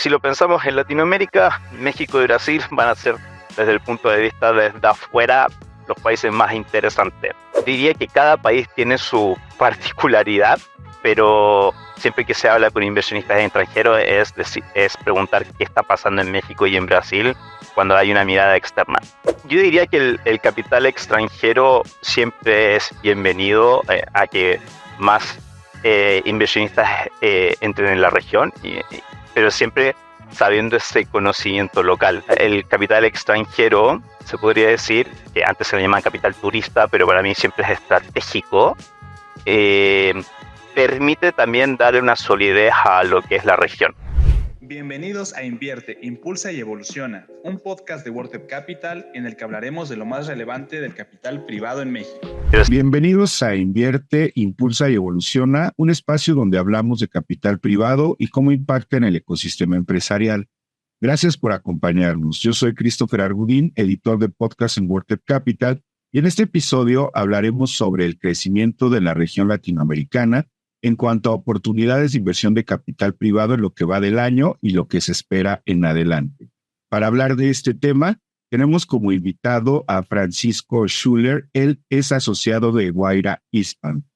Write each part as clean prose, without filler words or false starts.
si lo pensamos en Latinoamérica, México y Brasil van a ser, desde el punto de vista desde afuera, los países más interesantes. Diría que cada país tiene su particularidad, pero siempre que se habla con inversionistas extranjeros es preguntar qué está pasando en México y en Brasil cuando hay una mirada externa. Yo diría que el capital extranjero siempre es bienvenido a que más inversionistas entren en la región, pero siempre sabiendo ese conocimiento local. El capital extranjero se podría decir que antes se le llama capital turista, pero para mí siempre es estratégico. Permite también darle una solidez a lo que es la región. Bienvenidos a Invierte, Impulsa y Evoluciona, un podcast de WordTap Capital en el que hablaremos de lo más relevante del capital privado en México. Bienvenidos a Invierte, Impulsa y Evoluciona, un espacio donde hablamos de capital privado y cómo impacta en el ecosistema empresarial. Gracias por acompañarnos. Yo soy Christopher Argudín, editor de podcast en WordTap Capital, y en este episodio hablaremos sobre el crecimiento de la región latinoamericana en cuanto a oportunidades de inversión de capital privado en lo que va del año y lo que se espera en adelante. Para hablar de este tema, tenemos como invitado a Francisco Schuller. Él es asociado de Guaira Hispan.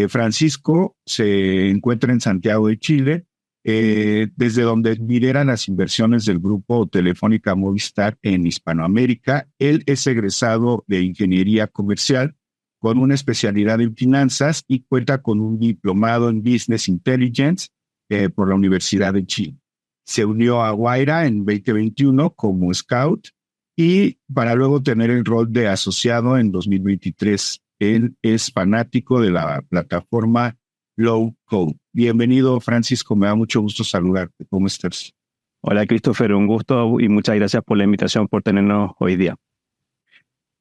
Francisco se encuentra en Santiago de Chile, desde donde lideran las inversiones del grupo Telefónica Movistar en Hispanoamérica. Él es egresado de Ingeniería Comercial con una especialidad en finanzas y cuenta con un diplomado en Business Intelligence por la Universidad de Chile. Se unió a Guaira en 2021 como Scout y para luego tener el rol de asociado en 2023. Él es fanático de la plataforma Low Code. Bienvenido, Francisco, me da mucho gusto saludarte. ¿Cómo estás? Hola, Christopher, un gusto y muchas gracias por la invitación, por tenernos hoy día.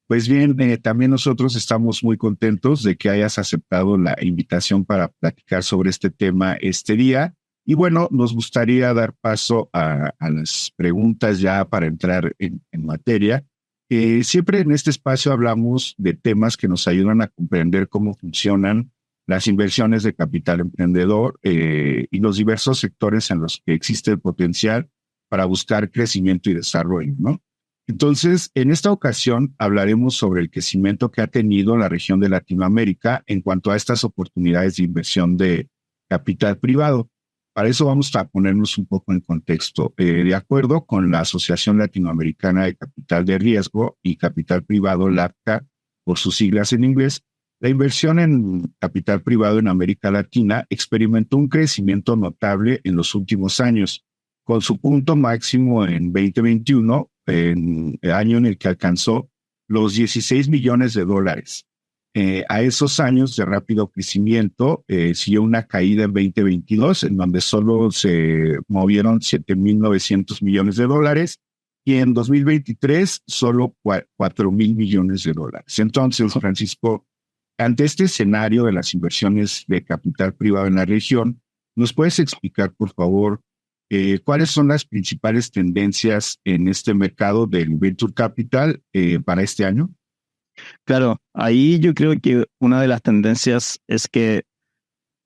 Pues bien, también nosotros estamos muy contentos de que hayas aceptado la invitación para platicar sobre este tema este día. Y bueno, nos gustaría dar paso a las preguntas ya para entrar en materia. Siempre en este espacio hablamos de temas que nos ayudan a comprender cómo funcionan las inversiones de capital emprendedor y los diversos sectores en los que existe el potencial para buscar crecimiento y desarrollo, ¿no? Entonces, en esta ocasión hablaremos sobre el crecimiento que ha tenido la región de Latinoamérica en cuanto a estas oportunidades de inversión de capital privado. Para eso vamos a ponernos un poco en contexto. De acuerdo con la Asociación Latinoamericana de Capital de Riesgo y Capital Privado, LACCA, por sus siglas en inglés, la inversión en capital privado en América Latina experimentó un crecimiento notable en los últimos años, con su punto máximo en 2021, en el año en el que alcanzó los $16 millones. A esos años de rápido crecimiento siguió una caída en 2022, en donde solo se movieron $7,900 millones, y en 2023 solo $4,000 millones. Entonces, Francisco, ante este escenario de las inversiones de capital privado en la región, ¿nos puedes explicar, por favor, cuáles son las principales tendencias en este mercado del Venture Capital para este año? Claro, ahí yo creo que una de las tendencias es que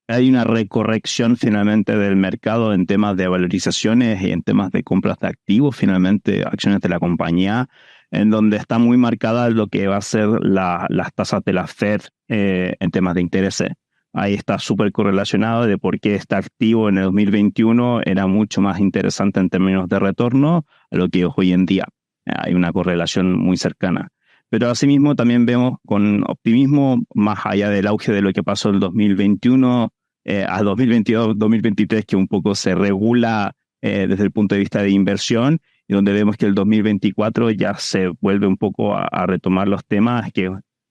hay una recorrección finalmente del mercado en temas de valorizaciones y en temas de compras de activos, finalmente acciones de la compañía, en donde está muy marcada lo que va a ser las tasas de la Fed en temas de intereses. Ahí está súper correlacionado de por qué este activo en el 2021 era mucho más interesante en términos de retorno a lo que es hoy en día. Hay una correlación muy cercana. Pero asimismo también vemos con optimismo, más allá del auge de lo que pasó el 2021 a 2022, 2023, que un poco se regula desde el punto de vista de inversión, y donde vemos que el 2024 ya se vuelve un poco a retomar los temas, que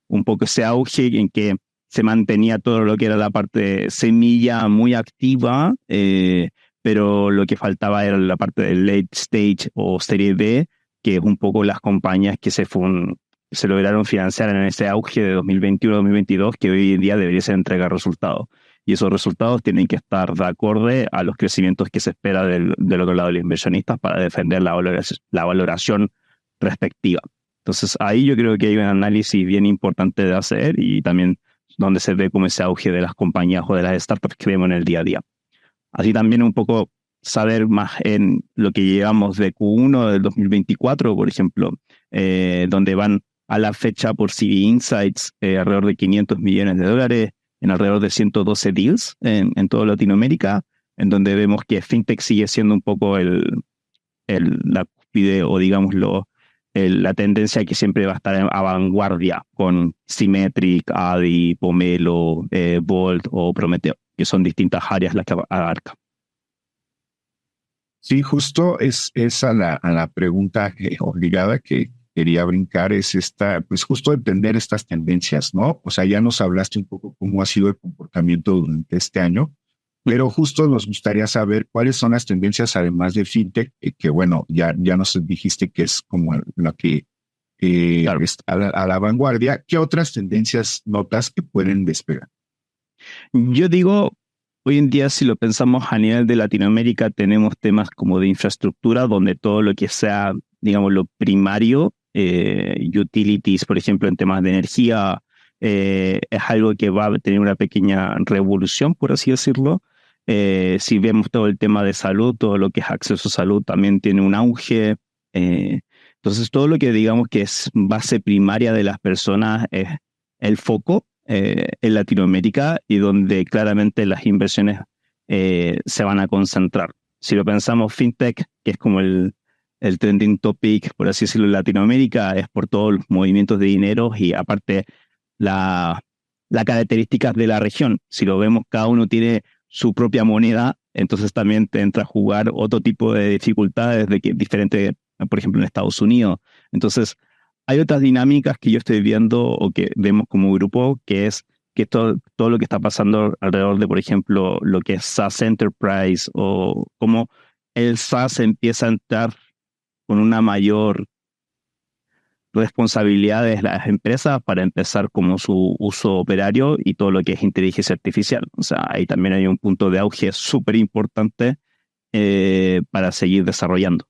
un poco ese auge en que se mantenía todo lo que era la parte semilla muy activa, pero lo que faltaba era la parte del late stage o serie B, que es un poco las compañías que se lograron financiar en ese auge de 2021-2022, que hoy en día debería ser entregar resultados. Y esos resultados tienen que estar de acorde a los crecimientos que se espera del otro lado de los inversionistas para defender la valoración respectiva. Entonces ahí yo creo que hay un análisis bien importante de hacer y también donde se ve como ese auge de las compañías o de las startups que vemos en el día a día. Así también un poco saber más en lo que llevamos de Q1 del 2024, por ejemplo, donde van a la fecha por CB Insights alrededor de $500 millones, en alrededor de 112 deals en toda Latinoamérica, en donde vemos que FinTech sigue siendo un poco la cúspide o digámoslo, la tendencia que siempre va a estar a vanguardia con Symmetric, Addy, Pomelo, Bolt o Prometeo, que son distintas áreas las que abarca. Sí, justo es a la pregunta obligada que quería brincar, es pues justo entender estas tendencias, ¿no? O sea, ya nos hablaste un poco cómo ha sido el comportamiento durante este año, pero justo nos gustaría saber cuáles son las tendencias, además de FinTech, que bueno, ya nos dijiste que es como la que claro, es a la vanguardia. ¿Qué otras tendencias notas que pueden despegar? Yo digo, hoy en día, si lo pensamos a nivel de Latinoamérica, tenemos temas como de infraestructura, donde todo lo que sea, digamos, lo primario, utilities, por ejemplo, en temas de energía, es algo que va a tener una pequeña revolución, por así decirlo. Si vemos todo el tema de salud, todo lo que es acceso a salud también tiene un auge. Entonces, todo lo que digamos que es base primaria de las personas es el foco en Latinoamérica y donde claramente las inversiones se van a concentrar. Si lo pensamos, FinTech, que es como el trending topic, por así decirlo, en Latinoamérica, es por todos los movimientos de dinero y aparte las características de la región. Si lo vemos, cada uno tiene su propia moneda, entonces también te entra a jugar otro tipo de dificultades diferente, por ejemplo, en Estados Unidos. Entonces, hay otras dinámicas que yo estoy viendo o que vemos como grupo, que es que todo lo que está pasando alrededor de, por ejemplo, lo que es SaaS Enterprise o cómo el SaaS empieza a entrar con una mayor responsabilidad de las empresas para empezar como su uso operario y todo lo que es inteligencia artificial. O sea, ahí también hay un punto de auge súper importante para seguir desarrollando.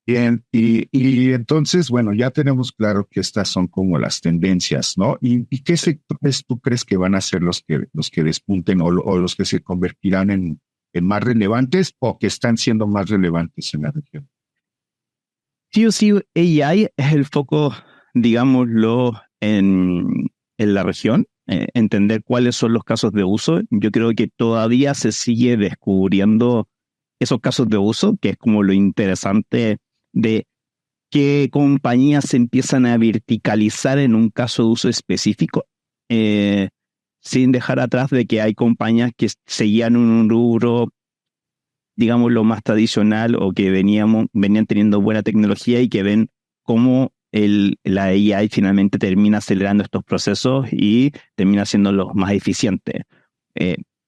Bien, y entonces, bueno, ya tenemos claro que estas son como las tendencias, ¿no? ¿Y qué sectores tú crees que van a ser los que despunten o los que se convertirán en más relevantes o que están siendo más relevantes en la región? Sí o sí, AI es el foco, digámoslo, en la región, entender cuáles son los casos de uso. Yo creo que todavía se sigue descubriendo esos casos de uso, que es como lo interesante de qué compañías se empiezan a verticalizar en un caso de uso específico, sin dejar atrás de que hay compañías que seguían un rubro, digamos, lo más tradicional o que venían teniendo buena tecnología y que ven cómo la AI finalmente termina acelerando estos procesos y termina siendo los más eficientes.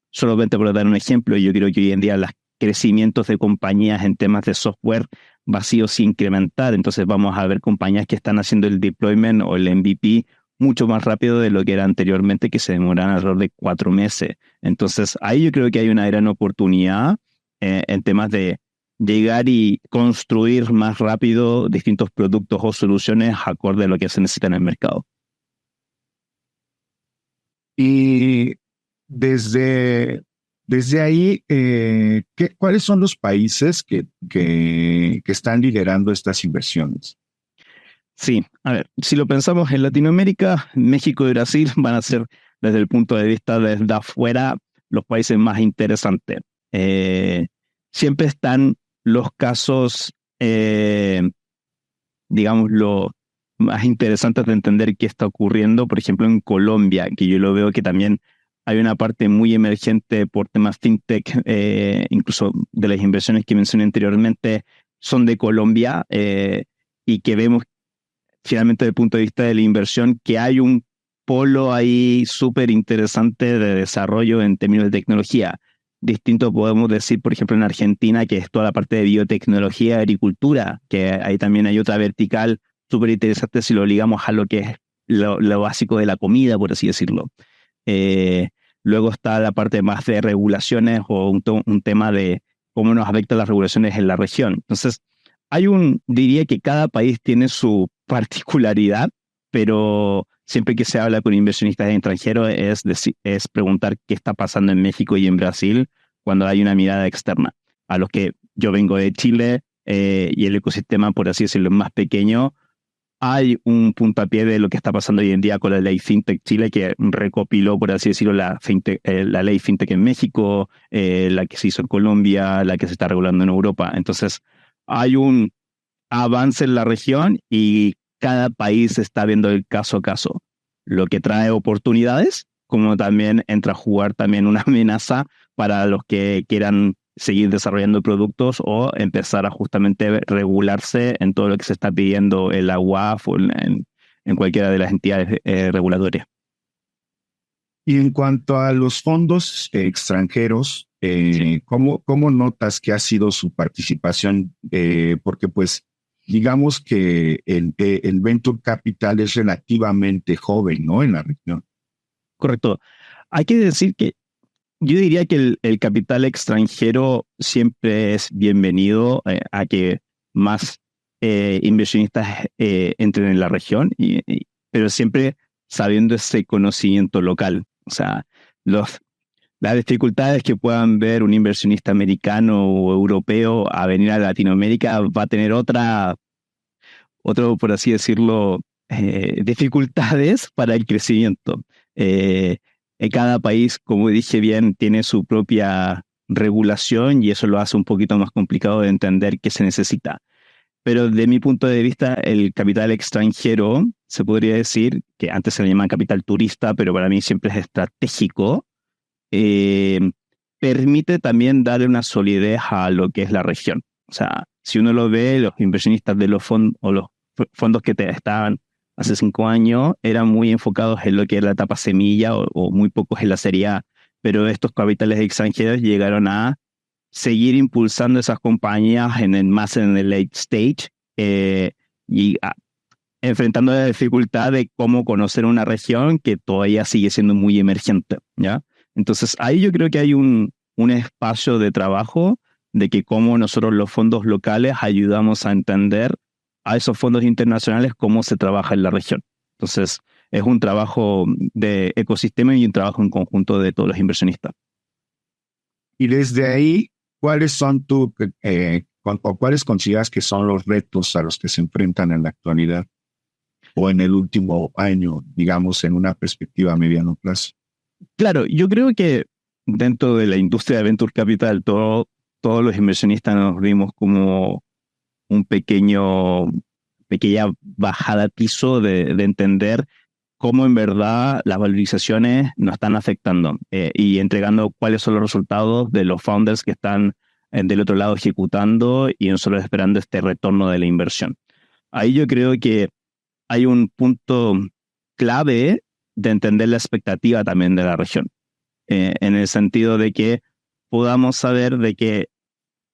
Solamente por dar un ejemplo, yo creo que hoy en día los crecimientos de compañías en temas de software vacíos incrementar, entonces vamos a ver compañías que están haciendo el deployment o el MVP mucho más rápido de lo que era anteriormente, que se demoraban alrededor de 4 meses. Entonces ahí yo creo que hay una gran oportunidad en temas de llegar y construir más rápido distintos productos o soluciones acorde a lo que se necesita en el mercado. Y desde ahí, ¿cuáles son los países que están liderando estas inversiones? Sí, a ver, si lo pensamos en Latinoamérica, México y Brasil van a ser, desde el punto de vista desde afuera, los países más interesantes. Siempre están los casos, digamos, lo más interesantes de entender qué está ocurriendo, por ejemplo, en Colombia, que yo lo veo que también hay una parte muy emergente por temas fintech, incluso de las inversiones que mencioné anteriormente, son de Colombia, y que vemos finalmente desde el punto de vista de la inversión que hay un polo ahí súper interesante de desarrollo en términos de tecnología. Distinto podemos decir, por ejemplo, en Argentina, que es toda la parte de biotecnología y agricultura, que ahí también hay otra vertical súper interesante si lo ligamos a lo que es lo básico de la comida, por así decirlo. Luego está la parte más de regulaciones o un tema de cómo nos afectan las regulaciones en la región. Entonces, diría que cada país tiene su particularidad, pero siempre que se habla con inversionistas extranjeros es preguntar qué está pasando en México y en Brasil cuando hay una mirada externa. A los que yo vengo de Chile y el ecosistema, por así decirlo, es más pequeño, hay un puntapié de lo que está pasando hoy en día con la ley FinTech Chile, que recopiló, por así decirlo, la ley FinTech en México, la que se hizo en Colombia, la que se está regulando en Europa. Entonces, hay un avance en la región y cada país está viendo el caso a caso, lo que trae oportunidades, como también entra a jugar también una amenaza para los que quieran seguir desarrollando productos o empezar a justamente regularse en todo lo que se está pidiendo en la UAF o en cualquiera de las entidades regulatorias. Y en cuanto a los fondos extranjeros, ¿cómo notas que ha sido su participación? Porque pues digamos que el Venture Capital es relativamente joven, ¿no? En la región. Correcto. Hay que decir que yo diría que el capital extranjero siempre es bienvenido a que más inversionistas entren en la región, pero siempre sabiendo ese conocimiento local. O sea, las dificultades que puedan ver un inversionista americano o europeo a venir a Latinoamérica va a tener por así decirlo, dificultades para el crecimiento. En cada país, como dije bien, tiene su propia regulación y eso lo hace un poquito más complicado de entender qué se necesita. Pero de mi punto de vista, el capital extranjero, se podría decir, que antes se le llama capital turista, pero para mí siempre es estratégico, permite también darle una solidez a lo que es la región. O sea, si uno lo ve, los inversionistas de los fondos o los fondos que estaban hace 5 años eran muy enfocados en lo que era la etapa semilla o muy pocos en la serie A, pero estos capitales extranjeros llegaron a seguir impulsando esas compañías más en el late stage y enfrentando la dificultad de cómo conocer una región que todavía sigue siendo muy emergente, ¿ya? Entonces ahí yo creo que hay un espacio de trabajo de que cómo nosotros los fondos locales ayudamos a entender a esos fondos internacionales cómo se trabaja en la región. Entonces, es un trabajo de ecosistema y un trabajo en conjunto de todos los inversionistas. Y desde ahí, ¿cuáles son cuáles consideras que son los retos a los que se enfrentan en la actualidad o en el último año, digamos, en una perspectiva a mediano plazo? Claro, yo creo que dentro de la industria de Venture Capital, todos los inversionistas nos vimos como pequeña bajada al piso de entender cómo en verdad las valorizaciones nos están afectando y entregando cuáles son los resultados de los founders que están del otro lado ejecutando y nosotros esperando este retorno de la inversión. Ahí yo creo que hay un punto clave de entender la expectativa también de la región, en el sentido de que podamos saber de que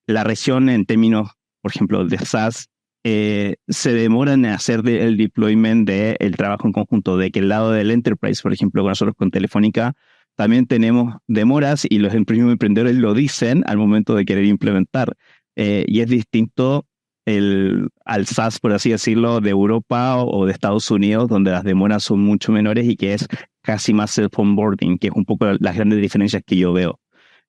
la región en términos, por ejemplo, de SaaS, se demora en hacer el deployment del trabajo en conjunto, de que el lado del enterprise, por ejemplo, con nosotros con Telefónica, también tenemos demoras y los emprendedores lo dicen al momento de querer implementar. Y es distinto al SaaS, por así decirlo, de Europa o de Estados Unidos, donde las demoras son mucho menores y que es casi más self-onboarding, que es un poco las grandes diferencias que yo veo.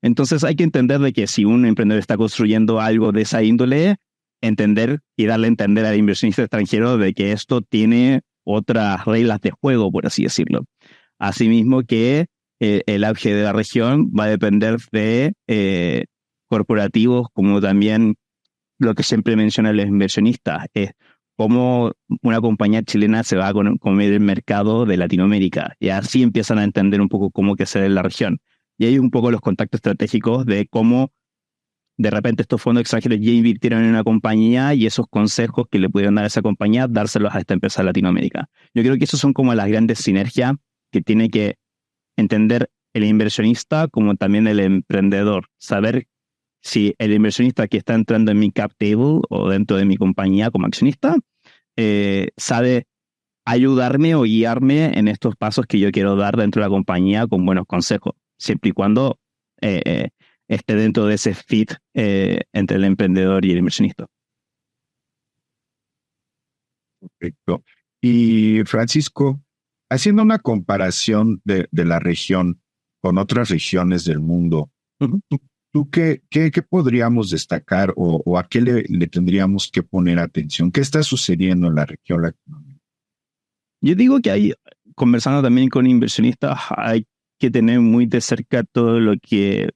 Entonces hay que entender de que si un emprendedor está construyendo algo de esa índole, entender y darle a entender al inversionista extranjero de que esto tiene otras reglas de juego, por así decirlo. Asimismo que el auge de la región va a depender de corporativos, como también lo que siempre mencionan los inversionistas, es cómo una compañía chilena se va a comer el mercado de Latinoamérica. Y así empiezan a entender un poco cómo que se ve en la región. Y hay un poco los contactos estratégicos de cómo de repente estos fondos extranjeros ya invirtieron en una compañía y esos consejos que le pudieron dar a esa compañía, dárselos a esta empresa de Latinoamérica. Yo creo que esos son como las grandes sinergias que tiene que entender el inversionista como también el emprendedor. Saber si el inversionista que está entrando en mi cap table o dentro de mi compañía como accionista sabe ayudarme o guiarme en estos pasos que yo quiero dar dentro de la compañía con buenos consejos, siempre y cuando esté dentro de ese fit entre el emprendedor y el inversionista. Perfecto. Y Francisco, haciendo una comparación de la región con otras regiones del mundo, Uh-huh. ¿tú ¿tú qué podríamos destacar o a qué le tendríamos que poner atención? ¿Qué está sucediendo en la región latinoamericana? Yo digo que conversando también con inversionistas, hay que tener muy de cerca todo lo que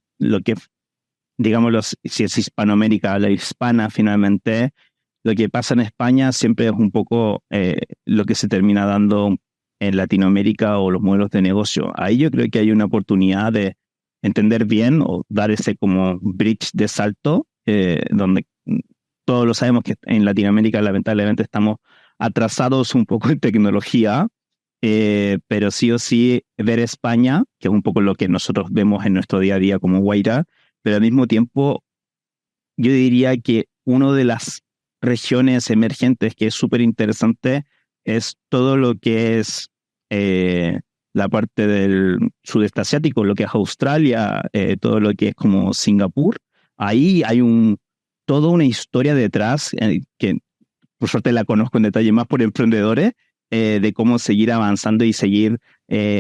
digamos, si es Hispanoamérica, la hispana finalmente, lo que pasa en España siempre es un poco lo que se termina dando en Latinoamérica o los modelos de negocio. Ahí yo creo que hay una oportunidad de entender bien o dar ese como bridge de salto, donde todos lo sabemos que en Latinoamérica lamentablemente estamos atrasados un poco en tecnología, pero sí o sí ver España, que es un poco lo que nosotros vemos en nuestro día a día como Guaira, pero al mismo tiempo yo diría que una de las regiones emergentes que es súper interesante es todo lo que es la parte del sudeste asiático, lo que es Australia, todo lo que es como Singapur. Ahí hay toda una historia detrás que por suerte la conozco en detalle más por emprendedores, de cómo seguir avanzando y seguir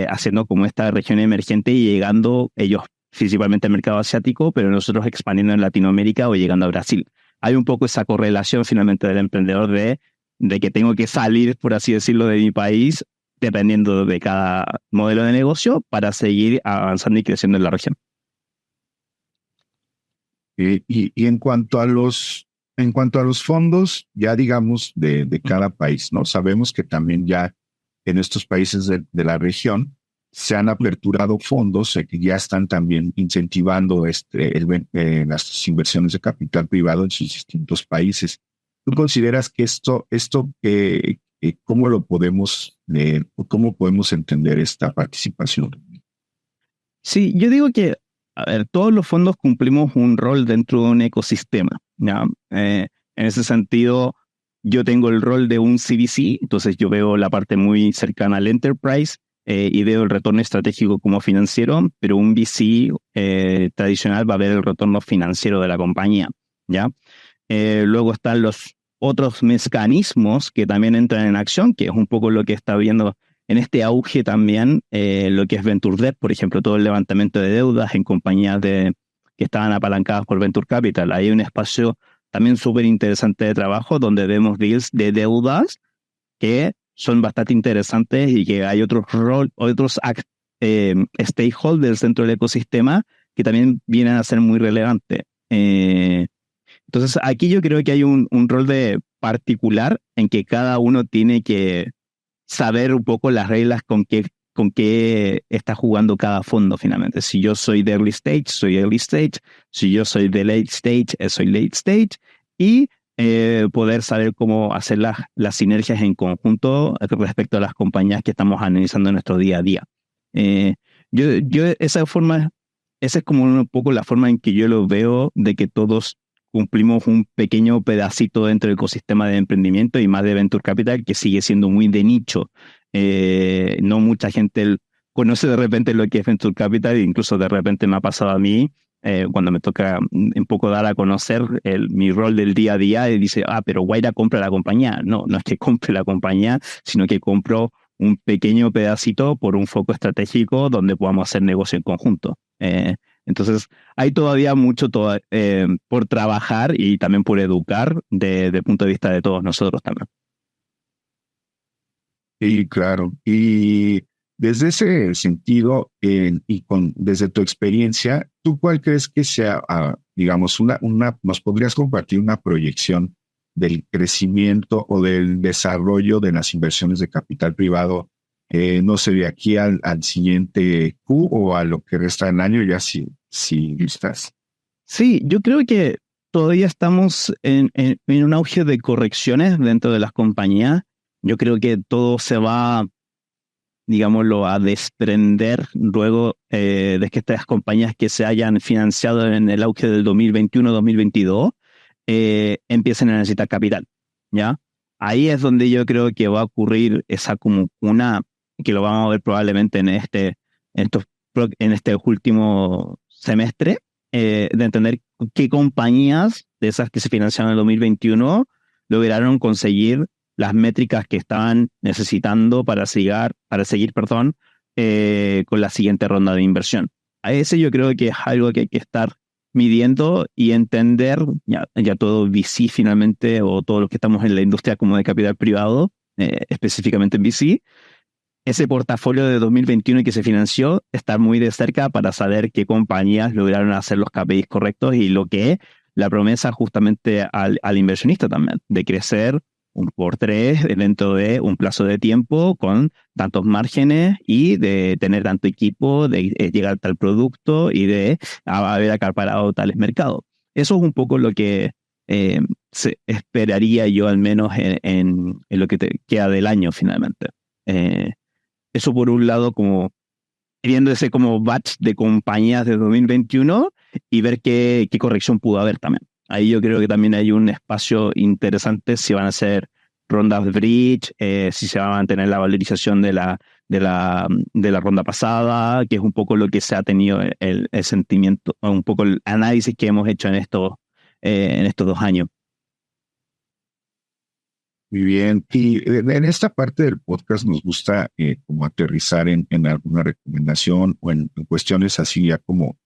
haciendo como esta región emergente y llegando ellos principalmente al mercado asiático, pero nosotros expandiendo en Latinoamérica o llegando a Brasil. Hay un poco esa correlación finalmente del emprendedor de que tengo que salir, por así decirlo, de mi país, dependiendo de cada modelo de negocio, para seguir avanzando y creciendo en la región. Y en cuanto a los fondos, ya digamos de cada país, ¿no? Sabemos que también ya en estos países de la región se han aperturado fondos que ya están también incentivando las inversiones de capital privado en sus distintos países. ¿Tú consideras que esto cómo lo podemos leer o cómo podemos entender esta participación? Sí, yo digo que, a ver, todos los fondos cumplimos un rol dentro de un ecosistema, ¿ya? En ese sentido, yo tengo el rol de un CVC, entonces yo veo la parte muy cercana al enterprise y veo el retorno estratégico como financiero, pero un VC tradicional va a ver el retorno financiero de la compañía, ¿ya? Luego están los otros mecanismos que también entran en acción, que es un poco lo que está viendo en este auge también, lo que es Venture Debt, por ejemplo, todo el levantamiento de deudas en compañías que estaban apalancadas por Venture Capital. Hay un espacio también súper interesante de trabajo donde vemos deals de deudas que son bastante interesantes y que hay otros stakeholders dentro del ecosistema que también vienen a ser muy relevantes. Entonces, aquí yo creo que hay un rol de particular en que cada uno tiene que saber un poco las reglas con qué está jugando cada fondo finalmente. Si yo soy de early stage, soy early stage. Si yo soy de late stage, soy late stage. Y poder saber cómo hacer las sinergias en conjunto respecto a las compañías que estamos analizando en nuestro día a día. Esa es como un poco la forma en que yo lo veo, de que todos cumplimos un pequeño pedacito dentro del ecosistema de emprendimiento y más de Venture Capital, que sigue siendo muy de nicho. No mucha gente conoce de repente lo que es Venture Capital, e incluso de repente me ha pasado a mí, cuando me toca un poco dar a conocer mi rol del día a día, y dice, pero Guaira compra la compañía. No es que compre la compañía, sino que compro un pequeño pedacito por un foco estratégico donde podamos hacer negocio en conjunto. Entonces, hay todavía mucho por trabajar y también por educar desde el punto de vista de todos nosotros también. Sí, claro. Y desde ese sentido, desde tu experiencia, ¿tú cuál crees que sea, digamos, nos podrías compartir una proyección del crecimiento o del desarrollo de las inversiones de capital privado, no sé, de aquí al siguiente Q o a lo que resta del año, ya si estás? Sí, yo creo que todavía estamos en un auge de correcciones dentro de las compañías. Yo creo que todo se va, digámoslo, a desprender luego de que estas compañías que se hayan financiado en el auge del 2021-2022 empiecen a necesitar capital, ¿ya? Ahí es donde yo creo que va a ocurrir esa como que lo vamos a ver probablemente en este último semestre, de entender qué compañías de esas que se financiaron en el 2021 lograron conseguir las métricas que estaban necesitando para seguir con la siguiente ronda de inversión. A ese yo creo que es algo que hay que estar midiendo y entender ya todo VC finalmente, o todos los que estamos en la industria como de capital privado, específicamente en VC, ese portafolio de 2021 que se financió, estar muy de cerca para saber qué compañías lograron hacer los KPIs correctos y lo que la promesa justamente al inversionista también, de crecer un por tres dentro de un plazo de tiempo con tantos márgenes y de tener tanto equipo, de llegar a tal producto y de haber acaparado tales mercados. Eso es un poco lo que se esperaría yo, al menos en lo que te queda del año finalmente. Eso por un lado, como viendo ese como batch de compañías de 2021 y ver qué corrección pudo haber también. Ahí yo creo que también hay un espacio interesante si van a ser rondas bridge, si se va a mantener la valorización de la ronda pasada, que es un poco lo que se ha tenido el sentimiento, un poco el análisis que hemos hecho en estos 2 años. Muy bien. Y en esta parte del podcast nos gusta como aterrizar en alguna recomendación o en cuestiones así ya como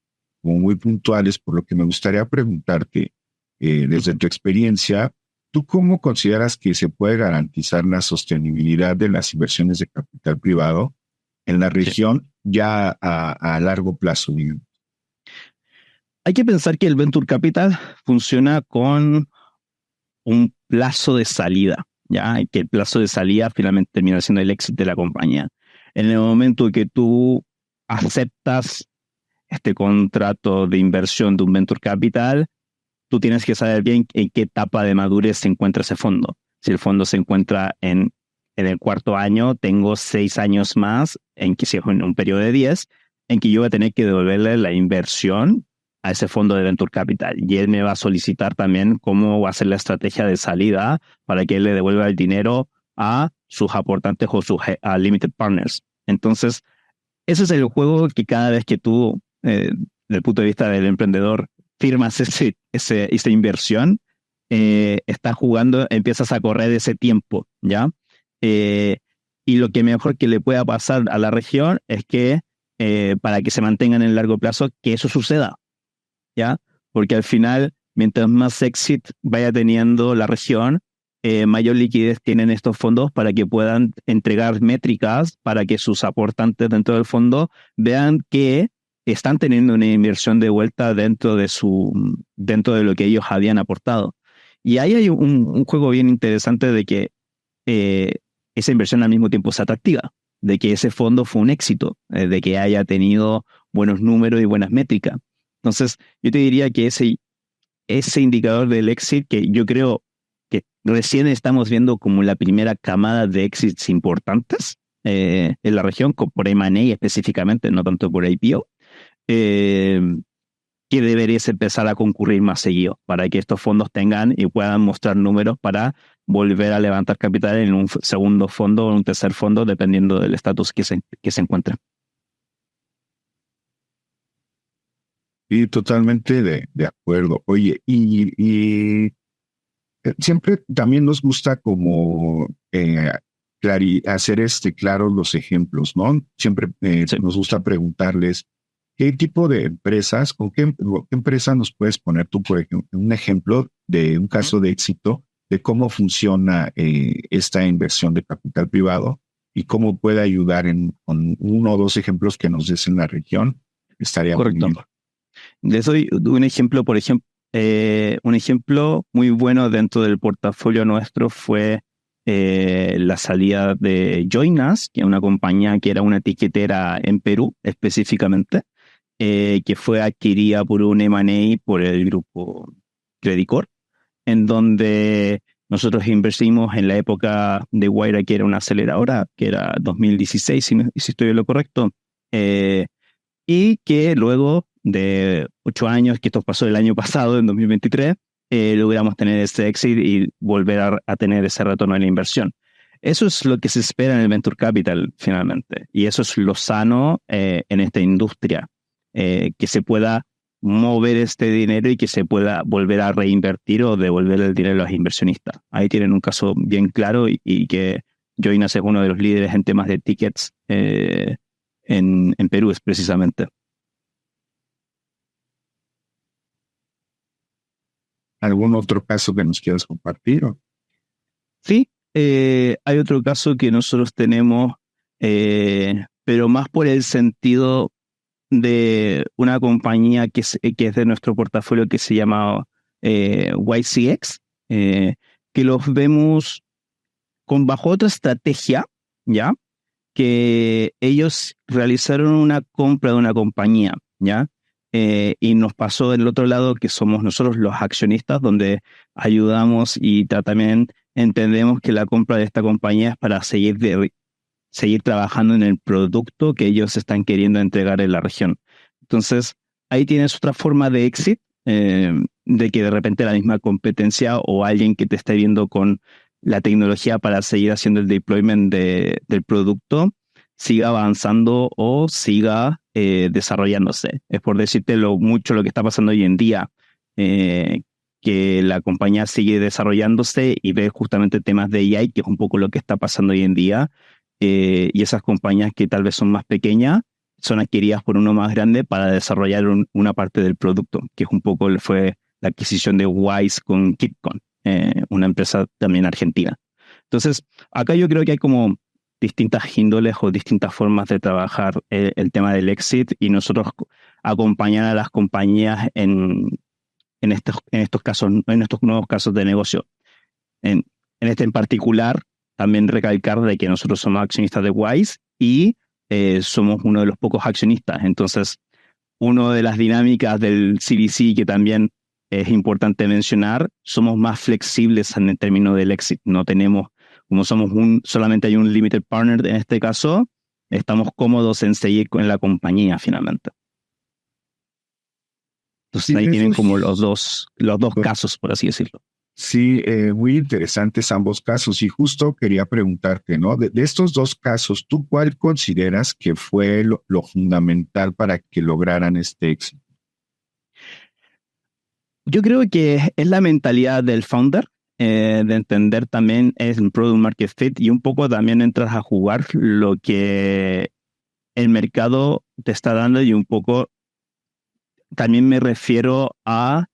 muy puntuales, por lo que me gustaría preguntarte, desde tu experiencia, ¿tú cómo consideras que se puede garantizar la sostenibilidad de las inversiones de capital privado en la región ya a largo plazo, digamos? Hay que pensar que el Venture Capital funciona con un plazo de salida, ¿ya? Y que el plazo de salida finalmente termina siendo el éxito de la compañía. En el momento que tú aceptas este contrato de inversión de un Venture Capital, tú tienes que saber bien en qué etapa de madurez se encuentra ese fondo. Si el fondo se encuentra en el cuarto año, tengo 6 años más, en que si es en un periodo de 10, en que yo voy a tener que devolverle la inversión a ese fondo de Venture Capital. Y él me va a solicitar también cómo va a ser la estrategia de salida para que él le devuelva el dinero a sus aportantes o sus limited partners. Entonces, ese es el juego que cada vez que tú, desde el punto de vista del emprendedor, firmas esa inversión, estás jugando, empiezas a correr ese tiempo, ¿ya? Y lo que mejor que le pueda pasar a la región es que, para que se mantengan en el largo plazo, que eso suceda, ¿ya? Porque al final, mientras más exit vaya teniendo la región, mayor liquidez tienen estos fondos para que puedan entregar métricas para que sus aportantes dentro del fondo vean que están teniendo una inversión de vuelta dentro de lo que ellos habían aportado. Y ahí hay un juego bien interesante de que esa inversión al mismo tiempo sea atractiva, de que ese fondo fue un éxito, de que haya tenido buenos números y buenas métricas. Entonces, yo te diría que ese indicador del exit, que yo creo que recién estamos viendo como la primera camada de exits importantes en la región, por M&A específicamente, no tanto por IPO, que deberías empezar a concurrir más seguido para que estos fondos tengan y puedan mostrar números para volver a levantar capital en un segundo fondo o un tercer fondo, dependiendo del estatus que se encuentre. Sí, totalmente de acuerdo. Oye, y siempre también nos gusta como hacer claros los ejemplos, ¿no? Siempre Sí. nos gusta preguntarles qué tipo de empresas, con qué empresa nos puedes poner tú, por ejemplo, un ejemplo de un caso de éxito de cómo funciona esta inversión de capital privado y cómo puede ayudar con 1 o 2 ejemplos que nos des en la región. Estaría Correcto. muy bien. Les doy un ejemplo, por ejemplo, un ejemplo muy bueno dentro del portafolio nuestro fue la salida de Joinas, que es una compañía que era una etiquetera en Perú específicamente, que fue adquirida por un M&A por el grupo Credicor, en donde nosotros invertimos en la época de Guaira, que era una aceleradora, que era 2016, si estoy en lo correcto, y que luego de 8 años, que esto pasó el año pasado, en 2023, logramos tener ese exit y volver a tener ese retorno en la inversión. Eso es lo que se espera en el Venture Capital finalmente, y eso es lo sano en esta industria, que se pueda mover este dinero y que se pueda volver a reinvertir o devolver el dinero a los inversionistas. Ahí tienen un caso bien claro y que Joinas es uno de los líderes en temas de tickets en Perú, es precisamente. ¿Algún otro caso que nos quieras compartir? Sí, hay otro caso que nosotros tenemos, pero más por el sentido de una compañía que es de nuestro portafolio que se llama YCX, que los vemos bajo otra estrategia, ¿ya? Que ellos realizaron una compra de una compañía, ¿ya? Y nos pasó del otro lado que somos nosotros los accionistas, donde ayudamos y también entendemos que la compra de esta compañía es para seguir trabajando en el producto que ellos están queriendo entregar en la región. Entonces, ahí tienes otra forma de exit, de que de repente la misma competencia o alguien que te esté viendo con la tecnología para seguir haciendo el deployment del producto siga avanzando o siga desarrollándose. Es por decirte mucho lo que está pasando hoy en día, que la compañía sigue desarrollándose y ve justamente temas de AI, que es un poco lo que está pasando hoy en día, y esas compañías que tal vez son más pequeñas son adquiridas por uno más grande para desarrollar una parte del producto, que es un poco fue la adquisición de Wise con KitCon, una empresa también argentina. Entonces, acá yo creo que hay como distintas índoles o distintas formas de trabajar el tema del exit, y nosotros acompañar a las compañías en estos casos, en estos nuevos casos de negocio. En este en particular, también recalcar de que nosotros somos accionistas de Wise y somos uno de los pocos accionistas. Entonces, una de las dinámicas del CVC que también es importante mencionar, somos más flexibles en el término del exit. No tenemos, como somos solamente hay un limited partner en este caso, estamos cómodos en seguir con la compañía finalmente. Entonces sí, ahí tienen como los dos casos, por así decirlo. Sí, muy interesantes ambos casos. Y justo quería preguntarte, ¿no? De estos dos casos, ¿tú cuál consideras que fue lo fundamental para que lograran este éxito? Yo creo que es la mentalidad del founder, de entender también el product market fit, y un poco también entras a jugar lo que el mercado te está dando, y un poco también me refiero a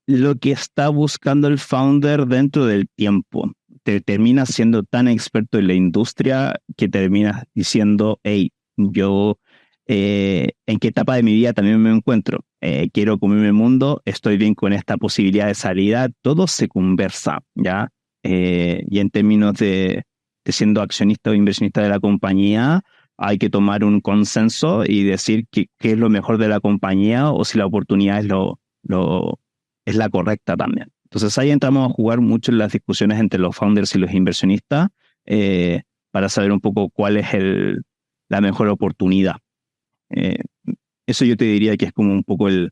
lo que está buscando el founder dentro del tiempo. Te terminas siendo tan experto en la industria que terminas diciendo, hey, yo en qué etapa de mi vida también me encuentro. Quiero comerme el mundo, estoy bien con esta posibilidad de salida, todo se conversa, ¿ya? Y en términos de siendo accionista o inversionista de la compañía, hay que tomar un consenso y decir qué es lo mejor de la compañía, o si la oportunidad es la correcta también. Entonces ahí entramos a jugar mucho en las discusiones entre los founders y los inversionistas, para saber un poco cuál es la mejor oportunidad. Eso yo te diría que es como un poco el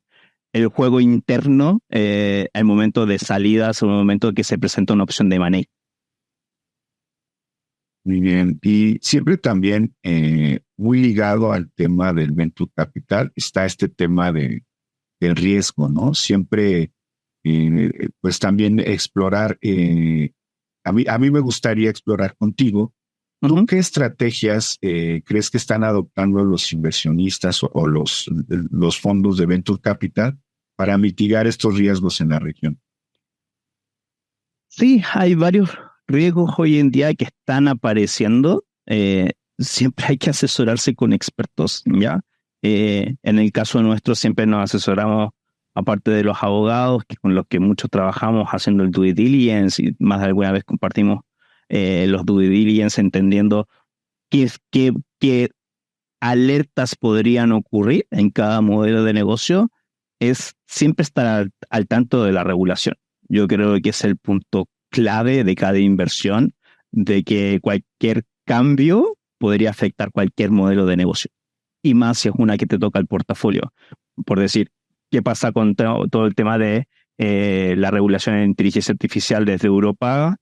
juego interno al momento de salidas, o al momento que se presenta una opción de M&A. Muy bien. Y siempre también muy ligado al tema del venture capital está este tema del riesgo, ¿no? Siempre, pues también explorar, a mí me gustaría explorar contigo. ¿Tú qué estrategias crees que están adoptando los inversionistas o los fondos de venture capital para mitigar estos riesgos en la región? Sí, hay varios riesgos hoy en día que están apareciendo. Siempre hay que asesorarse con expertos, ¿ya? En el caso nuestro siempre nos asesoramos, aparte de los abogados con los que muchos trabajamos haciendo el due diligence, y más de alguna vez compartimos los due diligence, entendiendo qué alertas podrían ocurrir en cada modelo de negocio. Es siempre estar al tanto de la regulación. Yo creo que es el punto clave de cada inversión, de que cualquier cambio podría afectar cualquier modelo de negocio, y más si es una que te toca el portafolio. Por decir, ¿qué pasa con todo el tema de la regulación en inteligencia artificial desde Europa?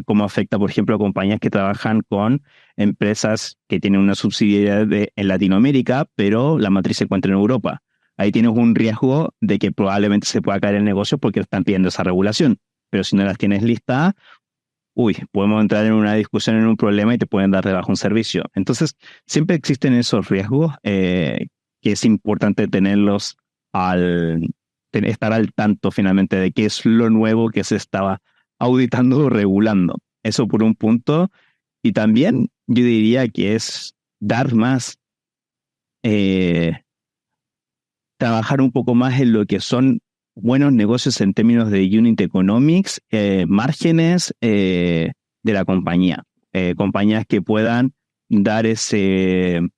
¿Cómo afecta, por ejemplo, a compañías que trabajan con empresas que tienen una subsidiariedad en Latinoamérica, pero la matriz se encuentra en Europa? Ahí tienes un riesgo de que probablemente se pueda caer el negocio porque están pidiendo esa regulación. Pero si no las tienes listas, podemos entrar en una discusión, en un problema, y te pueden dar de bajo un servicio. Entonces, siempre existen esos riesgos que es importante tenerlos estar al tanto finalmente de qué es lo nuevo que se estaba auditando o regulando. Eso por un punto. Y también yo diría que es dar más, trabajar un poco más en lo que son buenos negocios en términos de unit economics, márgenes de la compañía. Compañías que puedan dar ese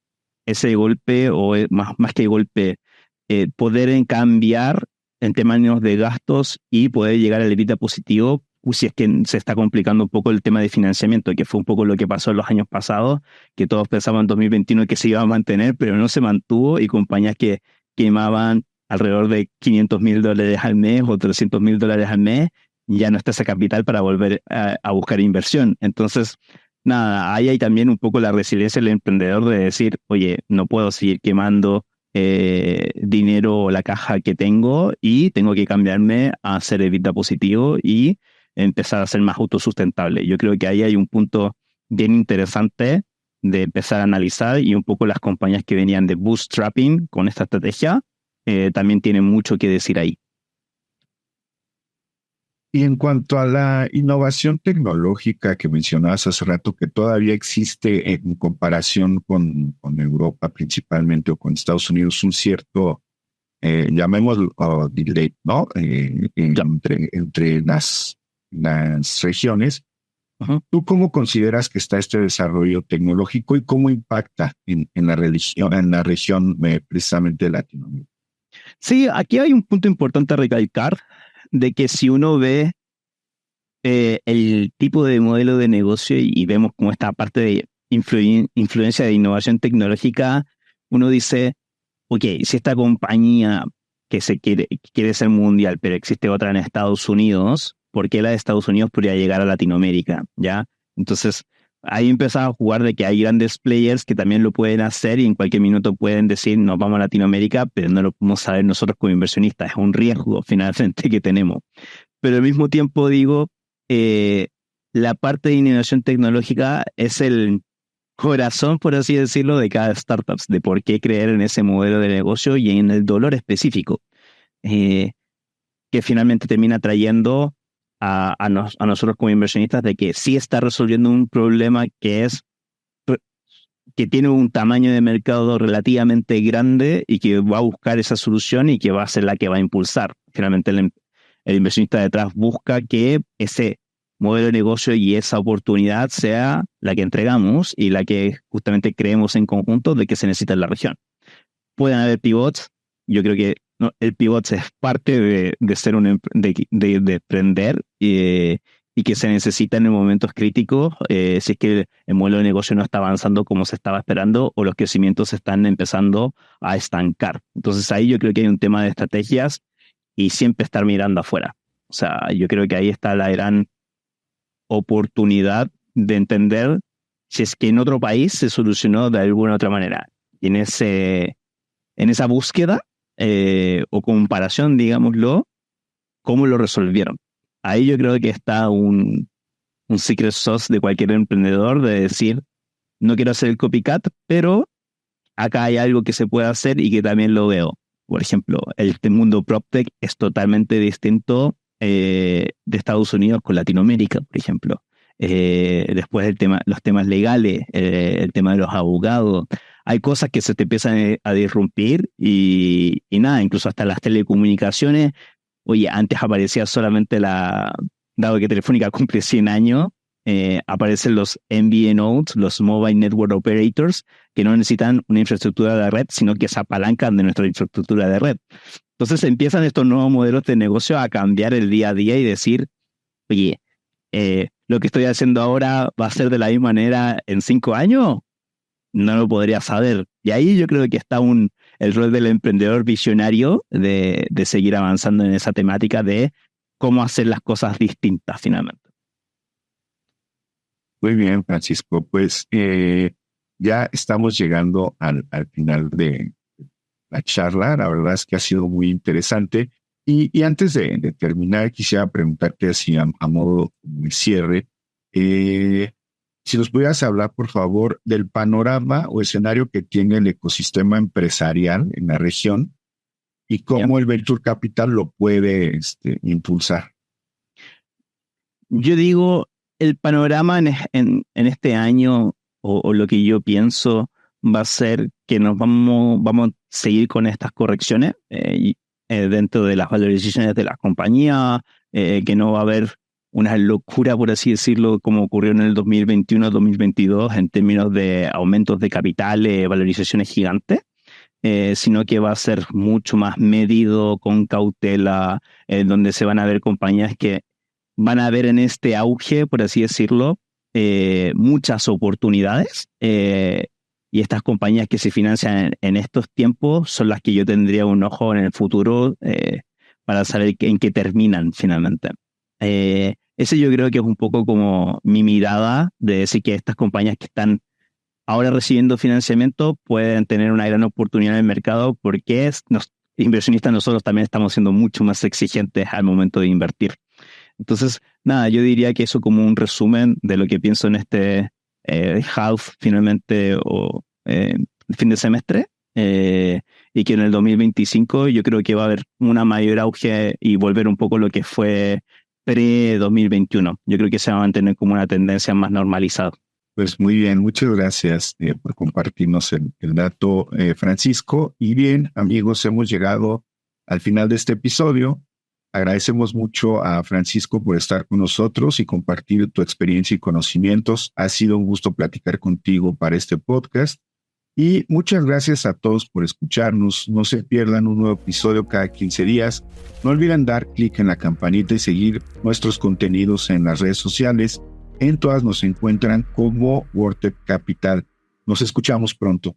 golpe o más que golpe, poder cambiar en términos de gastos y poder llegar al EBITDA positivo si es que se está complicando un poco el tema de financiamiento, que fue un poco lo que pasó en los años pasados, que todos pensaban en 2021 que se iba a mantener, pero no se mantuvo y compañías que quemaban alrededor de $500,000 al mes o $300,000 al mes, ya no está ese capital para volver a buscar inversión. Entonces, nada, ahí hay también un poco la resiliencia del emprendedor de decir, oye, no puedo seguir quemando dinero o la caja que tengo y tengo que cambiarme a hacer EBITDA positivo y empezar a ser más autosustentable. Yo creo que ahí hay un punto bien interesante de empezar a analizar y un poco las compañías que venían de bootstrapping con esta estrategia también tienen mucho que decir ahí. Y en cuanto a la innovación tecnológica que mencionabas hace rato, que todavía existe en comparación con Europa principalmente o con Estados Unidos, un cierto, llamémoslo delay, ¿no? Entre las regiones. Uh-huh. ¿Tú cómo consideras que está este desarrollo tecnológico y cómo impacta en la región precisamente de Latinoamérica? Sí, aquí hay un punto importante a recalcar de que si uno ve el tipo de modelo de negocio y vemos como esta parte de influencia de innovación tecnológica, uno dice, ok, si esta compañía que quiere ser mundial, pero existe otra en Estados Unidos, ¿por qué la de Estados Unidos podría llegar a Latinoamérica? ¿Ya? Entonces, ahí empezaba a jugar de que hay grandes players que también lo pueden hacer y en cualquier minuto pueden decir, nos vamos a Latinoamérica, pero no lo podemos saber nosotros como inversionistas. Es un riesgo finalmente que tenemos. Pero al mismo tiempo digo, la parte de innovación tecnológica es el corazón, por así decirlo, de cada startup, de por qué creer en ese modelo de negocio y en el dolor específico, que finalmente termina trayendo a nosotros como inversionistas de que sí está resolviendo un problema que tiene un tamaño de mercado relativamente grande y que va a buscar esa solución y que va a ser la que va a impulsar. Finalmente el inversionista detrás busca que ese modelo de negocio y esa oportunidad sea la que entregamos y la que justamente creemos en conjunto de que se necesita en la región. Pueden haber pivots, yo creo que no, el pivot es parte de ser de emprender y que se necesita en momentos críticos si es que el modelo de negocio no está avanzando como se estaba esperando o los crecimientos están empezando a estancar. Entonces ahí yo creo que hay un tema de estrategias y siempre estar mirando afuera. O sea, yo creo que ahí está la gran oportunidad de entender si es que en otro país se solucionó de alguna otra manera. Y en esa búsqueda o comparación, digámoslo, cómo lo resolvieron. Ahí yo creo que está un secret sauce de cualquier emprendedor de decir, no quiero hacer el copycat, pero acá hay algo que se puede hacer y que también lo veo. Por ejemplo, el mundo PropTech es totalmente distinto de Estados Unidos con Latinoamérica, por ejemplo. Después los temas legales, el tema de los abogados. Hay cosas que se te empiezan a disrumpir y nada, incluso hasta las telecomunicaciones. Oye, antes aparecía solamente dado que Telefónica cumple 100 años, aparecen los MVNOs, los Mobile Network Operators, que no necesitan una infraestructura de red, sino que se apalancan de nuestra infraestructura de red. Entonces empiezan estos nuevos modelos de negocio a cambiar el día a día y decir, oye, lo que estoy haciendo ahora va a ser de la misma manera en 5 años, no lo podría saber. Y ahí yo creo que está el rol del emprendedor visionario de seguir avanzando en esa temática de cómo hacer las cosas distintas finalmente. Muy bien, Francisco. Pues ya estamos llegando al final de la charla. La verdad es que ha sido muy interesante. Y antes de terminar, quisiera preguntarte así a modo de cierre, si nos pudieras hablar, por favor, del panorama o escenario que tiene el ecosistema empresarial en la región y cómo el Venture Capital lo puede impulsar. Yo digo, el panorama en este año, o lo que yo pienso, va a ser que nos vamos a seguir con estas correcciones dentro de las valorizaciones de la compañía, que no va a haber una locura, por así decirlo, como ocurrió en el 2021-2022 en términos de aumentos de capital, valorizaciones gigantes, sino que va a ser mucho más medido, con cautela, donde se van a ver compañías que van a ver en este auge, por así decirlo, muchas oportunidades, y estas compañías que se financian en estos tiempos son las que yo tendría un ojo en el futuro para saber en qué terminan finalmente. Ese yo creo que es un poco como mi mirada de decir que estas compañías que están ahora recibiendo financiamiento pueden tener una gran oportunidad en el mercado, porque los inversionistas nosotros también estamos siendo mucho más exigentes al momento de invertir. Entonces, nada, yo diría que eso como un resumen de lo que pienso en este half finalmente, o fin de semestre, y que en el 2025 yo creo que va a haber una mayor auge y volver un poco lo que fue pre-2021. Yo creo que se va a mantener como una tendencia más normalizada. Pues muy bien, muchas gracias por compartirnos el dato, Francisco. Y bien, amigos, hemos llegado al final de este episodio. Agradecemos mucho a Francisco por estar con nosotros y compartir tu experiencia y conocimientos. Ha sido un gusto platicar contigo para este podcast. Y muchas gracias a todos por escucharnos. No se pierdan un nuevo episodio cada 15 días. No olviden dar clic en la campanita y seguir nuestros contenidos en las redes sociales. En todas nos encuentran como WordTech Capital. Nos escuchamos pronto.